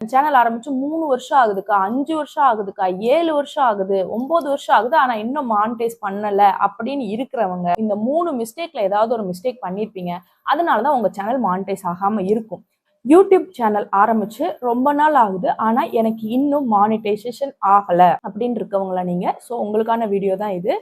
Channel ஆரம்பிச்சு 3 வருஷம் ஆகுதுக்கா, 5 வருஷம் ஆகுதுக்கா, 7 வருஷம் ஆகுது, 9 வருஷம் ஆகுது. ஆனா இன்னும் மானிடைஸ் பண்ணல அப்படின்னு இருக்கிறவங்க, இந்த 3 மிஸ்டேக்ல ஏதாவது ஒரு மிஸ்டேக் பண்ணியிருப்பீங்க. அதனால தான் உங்க சேனல் மானிடைஸ் ஆகாம இருக்கும். யூடியூப் சேனல் ஆரம்பிச்சு ரொம்ப நாள் ஆகுது. ஆனா எனக்கு இன்னும் மானிட்டைசேஷன் ஆகல அப்படின்னு இருக்கவங்கள நீங்க. ஸோ உங்களுக்கான வீடியோ தான் இது.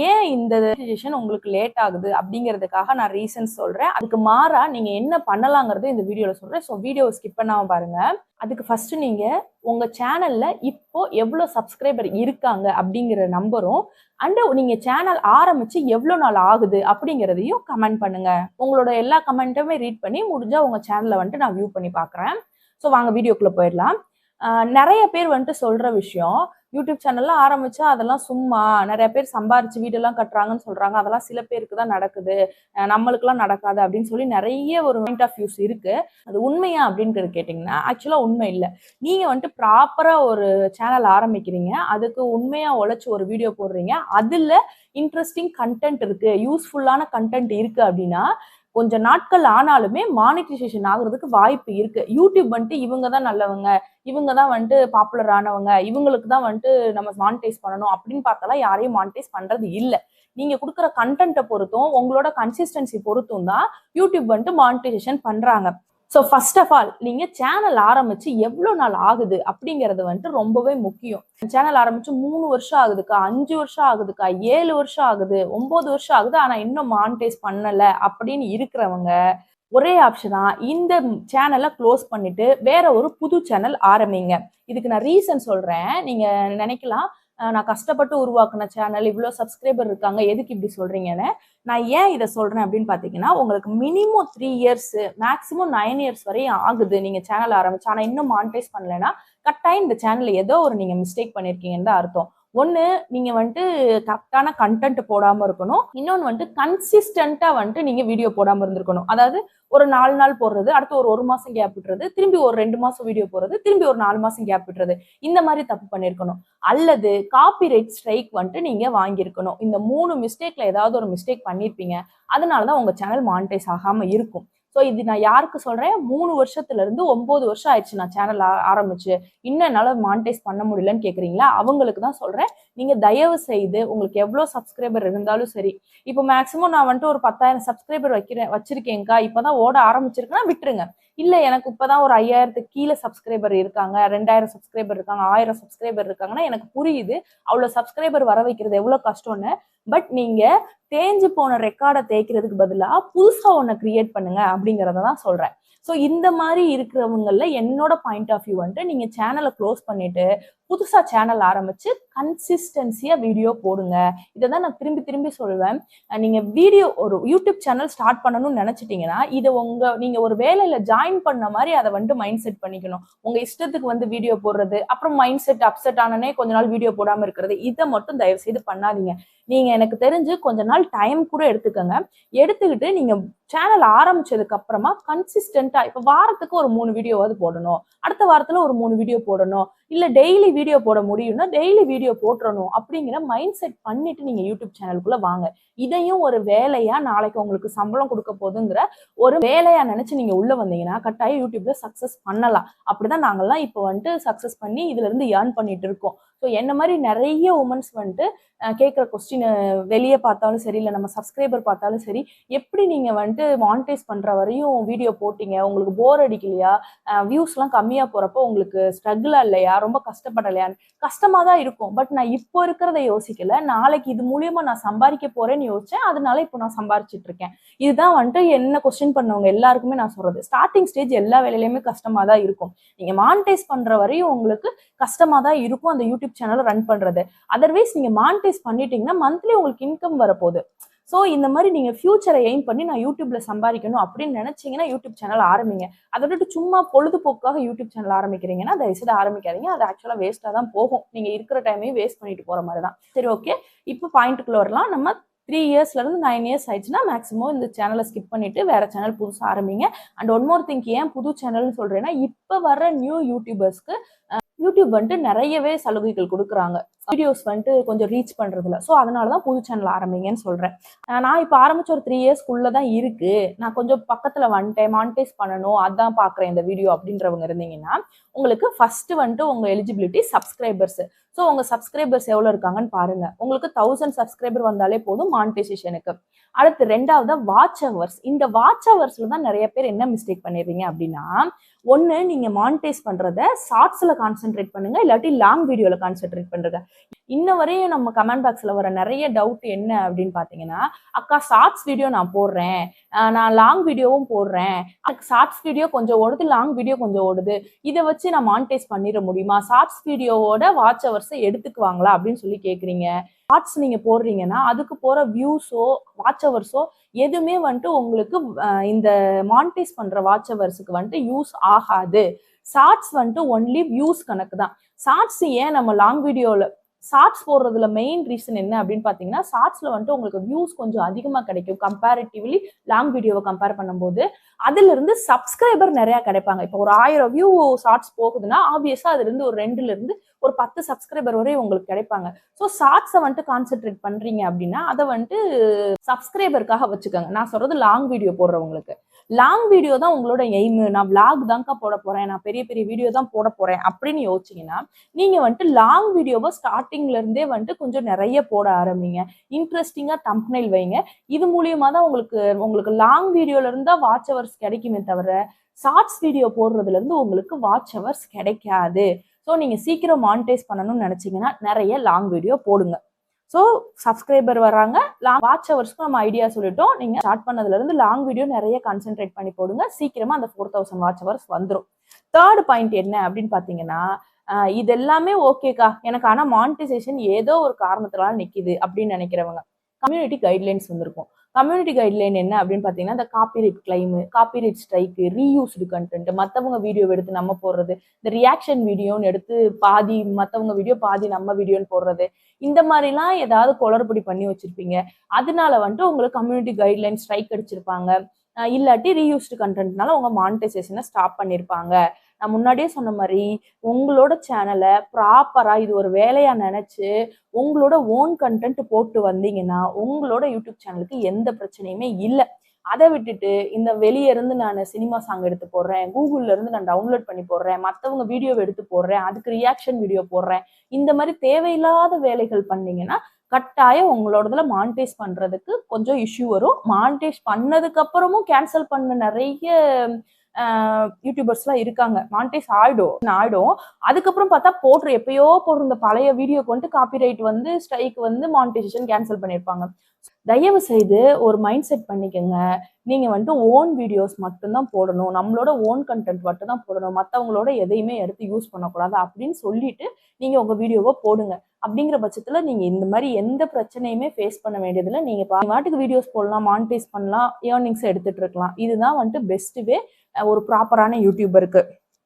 ஏன் இந்த மானிட்டைசேஷன் உங்களுக்கு லேட் ஆகுது அப்படிங்கிறதுக்காக நான் ரீசன்ஸ் சொல்றேன். அதுக்கு மாறா நீங்க என்ன பண்ணலாங்கிறது இந்த வீடியோல சொல்றேன். ஸோ வீடியோவை ஸ்கிப் பண்ணாம பாருங்க. அதுக்கு ஃபர்ஸ்ட் நீங்க உங்க சேனல்ல இப்போ எவ்வளவு சப்ஸ்கிரைபர் இருக்காங்க அப்படிங்கிற நம்பரும் அண்ட் நீங்க சேனல் ஆரம்பிச்சு எவ்வளவு நாள் ஆகுது அப்படிங்கிறதையும் கமெண்ட் பண்ணுங்க. உங்களோட எல்லா கமெண்ட்டுமே ரீட் பண்ணி முடிஞ்சா உங்க சேனலை வந்துட்டு நான் வியூ பண்ணி பாக்குறேன். ஸோ வாங்க வீடியோக்குள்ள போயிடலாம். நிறைய பேர் வந்துட்டு சொல்ற விஷயம், யூடியூப் சேனல்லாம் ஆரம்பிச்சா அதெல்லாம் சும்மா, நிறைய பேர் சம்பாரிச்சு வீடெல்லாம் கட்டுறாங்கன்னு சொல்றாங்க, அதெல்லாம் சில பேருக்கு தான் நடக்குது, நம்மளுக்குலாம் நடக்காது அப்படின்னு சொல்லி நிறைய ஒரு பாயிண்ட் ஆஃப் வியூஸ் இருக்கு. அது உண்மையா அப்படின்னு கேட்டீங்கன்னா ஆக்சுவலா உண்மை இல்லை. நீங்க வந்துட்டு ப்ராப்பரா ஒரு சேனல் ஆரம்பிக்கிறீங்க, அதுக்கு உண்மையா உழைச்சு ஒரு வீடியோ போடுறீங்க, அதுல இன்ட்ரெஸ்டிங் கண்டென்ட் இருக்கு, யூஸ்ஃபுல்லான கண்டென்ட் இருக்கு அப்படின்னா கொஞ்சம் நாட்கள் ஆனாலுமே மானிட்டைசேஷன் ஆகுறதுக்கு வாய்ப்பு இருக்கு. யூடியூப் வந்துட்டு இவங்க தான் நல்லவங்க, இவங்க தான் வந்துட்டு பாப்புலர் ஆனவங்க, இவங்களுக்கு தான் வந்துட்டு நம்ம மானிட்டைஸ் பண்ணணும் அப்படின்னு பார்த்தாலாம் யாரையும் மானிட்டைஸ் பண்றது இல்லை. நீங்க கொடுக்குற கண்டென்ட்டை பொறுத்தும் உங்களோட கன்சிஸ்டன்சி பொறுத்தும் தான் யூடியூப் வந்துட்டு மானிட்டைசேஷன் பண்றாங்க. ஸோ ஃபர்ஸ்ட் ஆஃப் ஆல் நீங்க சேனல் ஆரம்பிச்சு எவ்வளவு நாள் ஆகுது அப்படிங்கிறது வந்துட்டு ரொம்பவே முக்கியம். சேனல் ஆரம்பிச்சு 3 வருஷம் ஆகுதுக்கா, 5 வருஷம் ஆகுதுக்கா, 7 வருஷம் ஆகுது, 9 வருஷம் ஆகுது, ஆனா இன்னும் மானிட்டைஸ் பண்ணல அப்படின்னு இருக்கிறவங்க ஒரே ஆப்ஷனா இந்த சேனலை க்ளோஸ் பண்ணிட்டு வேற ஒரு புது சேனல் ஆரம்பிங்க. இதுக்கு நான் ரீசன் சொல்றேன். நீங்க நினைக்கலாம், நான் கஷ்டப்பட்டு உருவாக்குன சேனல், இவ்வளோ சப்ஸ்கிரைபர் இருக்காங்க, எதுக்கு இப்படி சொல்றீங்கன்னு. நான் ஏன் இதை சொல்றேன் அப்படின்னு பாத்தீங்கன்னா, உங்களுக்கு மினிமம் 3 இயர்ஸ் மேக்சிமம் 9 இயர்ஸ் வரையும் ஆகுது நீங்க சேனல் ஆரம்பிச்சு, ஆனா இன்னும் மானிட்டைஸ் பண்ணலைன்னா கட்டாயம் இந்த சேனல்ல ஏதோ ஒரு நீங்க மிஸ்டேக் பண்ணிருக்கீங்கன்னு தான் அர்த்தம். ஒண்ணு, நீங்க வந்துட்டு கரெக்டான கண்டென்ட் போடாம இருக்கணும். இன்னொன்னு வந்துட்டு கன்சிஸ்டன்டா வந்துட்டு நீங்க வீடியோ போடாம இருந்திருக்கணும். அதாவது ஒரு 4 நாள் போடுறது, அடுத்து ஒரு 1 மாசம் கேப் விட்டுறது, திரும்பி ஒரு 2 மாசம் வீடியோ போடுறது, திரும்பி ஒரு 4 மாசம் கேப் விட்டுறது, இந்த மாதிரி தப்பு பண்ணிருக்கணும். அல்லது காப்பிரைட் ஸ்ட்ரைக் வந்துட்டு நீங்க வாங்கியிருக்கணும். இந்த 3 மிஸ்டேக்ல ஏதாவது ஒரு மிஸ்டேக் பண்ணிருப்பீங்க. அதனாலதான் உங்க சேனல் மானிட்டைஸ் ஆகாம இருக்கும். ஸோ இது நான் யாருக்கு சொல்றேன், 3 வருஷத்துல இருந்து 9 வருஷம் ஆயிடுச்சு நான் சேனல் ஆரம்பிச்சு, இன்னும் என்னால மானிட்டைஸ் பண்ண முடியலன்னு கேக்குறீங்களா, அவங்களுக்கு தான் சொல்றேன். நீங்க தயவு செய்து உங்களுக்கு எவ்வளவு சப்ஸ்கிரைபர் இருந்தாலும் சரி, இப்போ மேக்சிமம் நான் வந்துட்டு ஒரு 10,000 சப்ஸ்கிரைபர் வச்சிருக்கேன்க்கா, இப்பதான் ஓட ஆரம்பிச்சிருக்கேன்னா விட்டுருங்க. இல்ல எனக்கு இப்பதான் ஒரு 5,000க்கு கீழே சப்ஸ்கிரைபர் இருக்காங்க, 2,000 சப்ஸ்கிரைபர் இருக்காங்க, 1000 சப்ஸ்கிரைபர் இருக்காங்கன்னா எனக்கு புரியுது அவ்வளவு சப்ஸ்கிரைபர் வர வைக்கிறது எவ்வளவு கஷ்டம்னு. பட் நீங்க தேஞ்சு போன ரெக்கார்டை தேய்க்கிறதுக்கு பதிலா புதுசா ஒண்ணு கிரியேட் பண்ணுங்க அப்படிங்கறத தான் சொல்றேன். ஸோ இந்த மாதிரி இருக்கிறவங்கள என்னோட பாயிண்ட் ஆஃப் வியூ வந்துட்டு நீங்க சேனலை க்ளோஸ் பண்ணிட்டு புதுசா சேனல் ஆரம்பிச்சு கன்சிஸ்டன்சியா வீடியோ போடுங்க. இதை தான் நான் திரும்பி திரும்பி சொல்வேன். நீங்க வீடியோ ஒரு யூடியூப் சேனல் ஸ்டார்ட் பண்ணணும்னு நினைச்சிட்டீங்கன்னா இதை நீங்க ஒரு வேலையில ஜாயின் பண்ண மாதிரி அதை வந்துட்டு மைண்ட் செட் பண்ணிக்கணும். உங்க இஷ்டத்துக்கு வந்து வீடியோ போடுறது, அப்புறம் மைண்ட் செட் அப்செட் ஆனனே கொஞ்ச நாள் வீடியோ போடாம இருக்கிறது, இதை மட்டும் தயவு செய்து பண்ணாதீங்க. நீங்க எனக்கு தெரிஞ்சு கொஞ்ச நாள் டைம் கூட எடுத்துக்கங்க. எடுத்துக்கிட்டு நீங்க சேனல் ஆரம்பிச்சதுக்கு அப்புறமா கன்சிஸ்டன்டா இப்ப வாரத்துக்கு ஒரு 3 வீடியோவாவது போடணும், அடுத்த வாரத்துல ஒரு 3 வீடியோ போடணும், இல்ல டெய்லி வீடியோ போட முடியும்னா டெய்லி வீடியோ போட்டுறணும் அப்படிங்கிற மைண்ட் செட் பண்ணிட்டு நீங்க யூடியூப் சேனலுக்குள்ள வாங்க. இதையும் ஒரு வேலையா, நாளைக்கு உங்களுக்கு சம்பளம் கொடுக்க போதுங்கிற ஒரு வேலையா நினைச்சு நீங்க உள்ள வந்தீங்கன்னா கட்டாயம் யூடியூப்ல சக்சஸ் பண்ணலாம். அப்படிதான் நாங்கெல்லாம் இப்போ வந்துட்டு சக்சஸ் பண்ணி இதுல இருந்து ஏர்ன் பண்ணிட்டு இருக்கோம். ஸோ என்ன மாதிரி நிறைய உமன்ஸ் வந்துட்டு கேட்குற கொஸ்டின் வெளியே பார்த்தாலும் சரி, இல்லை நம்ம சப்ஸ்கிரைபர் பார்த்தாலும் சரி, எப்படி நீங்க வந்துட்டு மானிட்டைஸ் பண்ற வரையும் வீடியோ போட்டீங்க, உங்களுக்கு போர் அடிக்கலையா, வியூஸ்லாம் கம்மியா போறப்போ உங்களுக்கு ஸ்ட்ரகிளா இல்லையா, ரொம்ப கஷ்டப்படலையான்னு. கஷ்டமா தான் இருக்கும். பட் நான் இப்போ இருக்கிறத யோசிக்கல, நாளைக்கு இது மூலியமா நான் சம்பாதிக்க போறேன்னு யோசிச்சேன், அதனால இப்போ நான் சம்பாரிச்சிட்டு இருக்கேன். இதுதான் வந்துட்டு என்ன கொஸ்டின் பண்ணவங்க எல்லாருக்குமே நான் சொல்றது. ஸ்டார்டிங் ஸ்டேஜ் எல்லா வேலையிலுமே கஷ்டமா தான் இருக்கும். நீங்க மானிட்டைஸ் பண்ற வரையும் உங்களுக்கு கஷ்டமா தான் இருக்கும் அந்த யூடியூப் சேனலை ரன் பண்றது. அதர்வைஸ் நீங்க மானிட்டைஸ் பண்ணிட்டீங்கன்னா மந்த்லி உங்களுக்கு இன்கம் வரப்போகுது. ஸோ இந்த மாதிரி நீங்க ஃபியூச்சரை எய்ம் பண்ணி நான் யூடியூப்ல சம்பாதிக்கணும் அப்படின்னு நினைச்சீங்கன்னா யூடியூப் சேனல் ஆரம்பிங்க. அதை விட்டு சும்மா பொழுதுபோக்காக யூடியூப் சேனல் ஆரம்பிக்கிறீங்கன்னா தயவுசெய்து ஆரம்பிக்காதீங்க. அது ஆக்சுவலா வேஸ்டா தான் போகும். நீங்க இருக்கிற டைமையும் வேஸ்ட் பண்ணிட்டு போற மாதிரி தான். சரி, ஓகே, இப்போ பாயிண்ட்டுக்குள்ள வரலாம். நம்ம 3 இயர்ஸ்ல இருந்து 9 இயர்ஸ் ஆயிடுச்சுன்னா மேக்ஸிமம் இந்த சேனலை ஸ்கிப் பண்ணிட்டு வேற சேனல் புதுசா ஆரம்பிங்க. அண்ட் ஒன் மோர் திங், ஏன் புது சேனல்னு சொல்றேன்னா, இப்ப வர நியூ யூடியூபர்ஸ்க்கு யூடியூப் வந்துட்டு நிறையவே சலுகைகள் கொடுக்குறாங்க வீடியோஸ் வந்துட்டு கொஞ்சம் ரீச் பண்றதுல. ஸோ அதனாலதான் புது சேனல் ஆரம்பிங்கன்னு சொல்றேன். நான் இப்போ ஆரம்பிச்ச ஒரு 3 இயர்ஸ்க்குள்ள தான் இருக்கு. நான் கொஞ்சம் பக்கத்துல வந்துட்டேன், மானிட்டைஸ் பண்ணணும், அதான் பாக்குறேன் இந்த வீடியோ அப்படின்றவங்க இருந்தீங்கன்னா, உங்களுக்கு ஃபர்ஸ்ட் வந்துட்டு உங்க எலிஜிபிலிட்டி சப்ஸ்கிரைபர்ஸ். ஸோ உங்க சப்ஸ்கிரைபர்ஸ் எவ்வளவு இருக்காங்கன்னு பாருங்க. உங்களுக்கு 1000 சப்ஸ்கிரைபர் வந்தாலே போதும் மானிட்டைசேஷனுக்கு. அடுத்து ரெண்டாவது வாட்ச் ஹவர்ஸ். இந்த வாட்ச் ஹவர்ஸ்ல தான் நிறைய பேர் என்ன மிஸ்டேக் பண்ணிடுறீங்க அப்படின்னா, ஒன்னு நீங்க மானிட்டைஸ் பண்றத ஷார்ட்ஸ்ல கான்சென்ட்ரேட் பண்ணுங்க, இல்லாட்டி லாங் வீடியோல கான்சென்ட்ரேட் பண்றத. இன்ன வரையும் நம்ம கமெண்ட் பாக்ஸ்ல வர நிறைய டவுட் என்ன அப்படின்னு பாத்தீங்கன்னா, அக்கா ஷார்ட்ஸ் வீடியோ நான் போடுறேன், நான் லாங் வீடியோவும் போடுறேன், ஷார்ட்ஸ் வீடியோ கொஞ்சம் ஓடுது, லாங் வீடியோ கொஞ்சம் ஓடுது, இதை வச்சு நான் மானிட்டைஸ் பண்ணிட முடியுமா, ஷார்ட்ஸ் வீடியோவோட வாட்ச் ஹவர்ஸை எடுத்துக்குவாங்களா அப்படின்னு சொல்லி கேக்குறீங்க. ஷார்ட்ஸ் நீங்க போடுறீங்கன்னா அதுக்கு போற வியூஸோ வாட்ச் ஹவர்ஸோ எதுவுமே வந்துட்டு உங்களுக்கு இந்த மானிட்டைஸ் பண்ற வாட்ச் ஹவர்ஸுக்கு வந்துட்டு யூஸ் ஆகாது. ஷார்ட்ஸ் வந்துட்டு ஒன்லி வியூஸ் கணக்கு தான். ஷார்ட்ஸ் ஏன் நம்ம லாங் வீடியோல ஷார்ட்ஸ் போடுறதுல மெயின் ரீசன் என்ன அப்படின்னு பாத்தீங்கன்னா, ஷார்ட்ஸ்ல வந்துட்டு உங்களுக்கு வியூஸ் கொஞ்சம் அதிகமா கிடைக்கும் கம்பேரிட்டிவ்லி லாங் வீடியோவை கம்பேர் பண்ணும்போது. அதுல இருந்து சப்ஸ்கிரைபர் நிறைய கிடைப்பாங்க. இப்போ ஒரு 1000 வியூ ஷார்ட்ஸ் போகுதுன்னா ஆப்வியஸா அதுல இருந்து ஒரு 2ல இருந்து ஒரு 10 சப்ஸ்கிரைபர் வரை உங்களுக்கு கிடைப்பாங்க. ஸோ ஷார்ட்ஸை வந்துட்டு கான்சென்ட்ரேட் பண்றீங்க அப்படின்னா அதை வந்துட்டு சப்ஸ்கிரைபருக்காக வச்சுக்கோங்க. நான் சொல்றது லாங் வீடியோ போடுறவங்களுக்கு. லாங் வீடியோ தான் உங்களோட எய்ம், நான் விளாக் தான்க்கா போட போறேன், நான் பெரிய பெரிய வீடியோ தான் போட போறேன் அப்படின்னு யோசிச்சீங்கன்னா, நீங்க வந்துட்டு லாங் வீடியோவை ஸ்டார்டிங்ல இருந்தே வந்துட்டு கொஞ்சம் நிறைய போட ஆரம்பிங்க. இன்ட்ரெஸ்டிங்கா தம்ப்நெயில் வைங்க. இது மூலியமா தான் உங்களுக்கு லாங் வீடியோல இருந்தா வாட்ச் ஹவர்ஸ் கிடைக்குமே தவிர, ஷார்ட்ஸ் வீடியோ போடுறதுல இருந்து உங்களுக்கு வாட்ச் ஹவர்ஸ் கிடைக்காது. ஸோ நீங்க சீக்கிரம் மானிட்டைஸ் பண்ணணும்னு நினைச்சீங்கன்னா நிறைய லாங் வீடியோ போடுங்க. ஸோ சப்ஸ்கிரைபர் வராங்க, வாட்ச் ஹவர்ஸ்க்கு நம்ம ஐடியா சொல்லிட்டோம். நீங்க ஸ்டார்ட் பண்ணதுல இருந்து லாங் வீடியோ நிறைய கான்சென்ட்ரேட் பண்ணி போடுங்க. சீக்கிரமா அந்த 4000 வாட்ச் ஹவர்ஸ் வந்துடும். தேர்ட் பாயிண்ட் என்ன அப்படின்னு பாத்தீங்கன்னா, இது எல்லாமே ஓகேக்கா, எனக்கு ஆனா மானிட்டைசேஷன் ஏதோ ஒரு காரணத்தினால நிக்குது அப்படின்னு நினைக்கிறவங்க, கம்யூனிட்டி கைட்லைன்ஸ் வந்திருக்கும். கம்யூனிட்டி கைட்லைன் என்ன அப்படின்னு பாத்தீங்கன்னா, இந்த copyright claim, copyright strike, reused content, மத்தவங்க வீடியோ எடுத்து நம்ம போடுறது, இந்த ரியாக்ஷன் வீடியோன்னு எடுத்து பாதி மத்தவங்க வீடியோ பாதி நம்ம வீடியோன்னு போடுறது, இந்த மாதிரிலாம் ஏதாவது குளறுபடி பண்ணி வச்சிருப்பீங்க. அதனால வந்துட்டு உங்களுக்கு கம்யூனிட்டி கைட்லைன் ஸ்ட்ரைக் அடிச்சிருப்பாங்க. இல்லாட்டி ரீயூஸ்டு கண்டென்ட்னால உங்க மானிட்டைசேஷனை ஸ்டாப் பண்ணிருப்பாங்க. நான் முன்னாடியே சொன்ன மாதிரி உங்களோட சேனலை ப்ராப்பரா இது ஒரு வேலையா நினைச்சு உங்களோட ஓன் கண்டென்ட் போட்டு வந்தீங்கன்னா உங்களோட யூடியூப் சேனலுக்கு எந்த பிரச்சனையுமே இல்லை. அதை விட்டுட்டு இந்த வெளியே இருந்து நான் சினிமா சாங் எடுத்து போடுறேன், கூகுள்ல இருந்து நான் டவுன்லோட் பண்ணி போடுறேன், மற்றவங்க வீடியோவை எடுத்து போடுறேன், அதுக்கு ரியாக்ஷன் வீடியோ போடுறேன், இந்த மாதிரி தேவையில்லாத வேலைகள் பண்ணீங்கன்னா கட்டாயம் உங்களோடதுல மானிட்டைஸ் பண்றதுக்கு கொஞ்சம் இஷ்யூ வரும். மானிட்டைஸ் பண்ணதுக்கு அப்புறமும் கேன்சல் பண்ண நிறைய யூடியூபர்ஸ்லாம் இருக்காங்க. மானிட்டைஸ் ஆயிடும். அதுக்கப்புறம் பார்த்தா எப்பயோ போடுற பழைய வீடியோக்கு வந்துட்டு காப்பிரைட் வந்து ஸ்ட்ரைக் வந்து மானிட்டைசேஷன் கேன்சல் பண்ணியிருப்பாங்க. தயவு செய்து ஒரு மைண்ட் செட் பண்ணிக்கோங்க. நீங்க வந்துட்டு ஓன் வீடியோஸ் மட்டும்தான் போடணும், நம்மளோட ஓன் கண்டென்ட் மட்டும் தான் போடணும், மற்றவங்களோட எதையுமே எடுத்து யூஸ் பண்ணக்கூடாது அப்படின்னு சொல்லிட்டு நீங்க உங்க வீடியோவை போடுங்க. அப்படிங்கிற பட்சத்துல நீங்க இந்த மாதிரி எந்த பிரச்சனையுமே ஃபேஸ் பண்ண வேண்டியதில்லை. நீங்க பாட்டுக்கு வீடியோஸ் போடலாம், மானிட்டைஸ் பண்ணலாம், ஏர்னிங்ஸ் எடுத்துட்டு இருக்கலாம். இதுதான் வந்துட்டு பெஸ்ட் வே ஒரு ப்ராப்பரான யூடியூபருக்கு.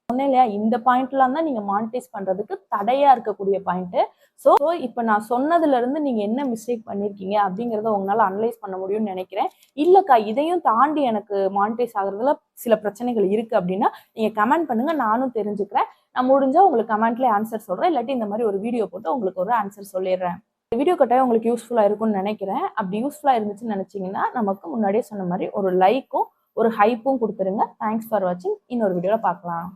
சொன்னேன் இல்லையா, இந்த பாயிண்ட்லாம் தான் நீங்க மானிட்டைஸ் பண்றதுக்கு தடையா இருக்கக்கூடிய பாயிண்ட். ஸோ இப்போ நான் சொன்னதுல இருந்து நீங்க என்ன மிஸ்டேக் பண்ணிருக்கீங்க அப்படிங்கிறத உங்களால அனலைஸ் பண்ண முடியும்னு நினைக்கிறேன். இல்லக்கா இதையும் தாண்டி எனக்கு மானிட்டைஸ் ஆகுறதுல சில பிரச்சனைகள் இருக்கு அப்படின்னா நீங்க கமெண்ட் பண்ணுங்க, நானும் தெரிஞ்சுக்கிறேன். நான் முடிஞ்சா உங்களுக்கு கமெண்ட்ல ஆன்சர் சொல்றேன், இல்லாட்டி இந்த மாதிரி ஒரு வீடியோ போட்டு உங்களுக்கு ஒரு ஆன்சர் சொல்லிடுறேன். இந்த வீடியோ கட்டாயம் உங்களுக்கு யூஸ்ஃபுல்லா இருக்கும்னு நினைக்கிறேன். அப்படி யூஸ்ஃபுல்லா இருந்துச்சுன்னு நினைச்சீங்கன்னா நமக்கு முன்னாடியே சொன்ன மாதிரி ஒரு லைக்கும் ஒரு ஹைப்பும் கொடுத்துருங்க. தேங்க்ஸ் ஃபார் வாட்சிங். இன்னொரு வீடியோல பார்க்கலாம்.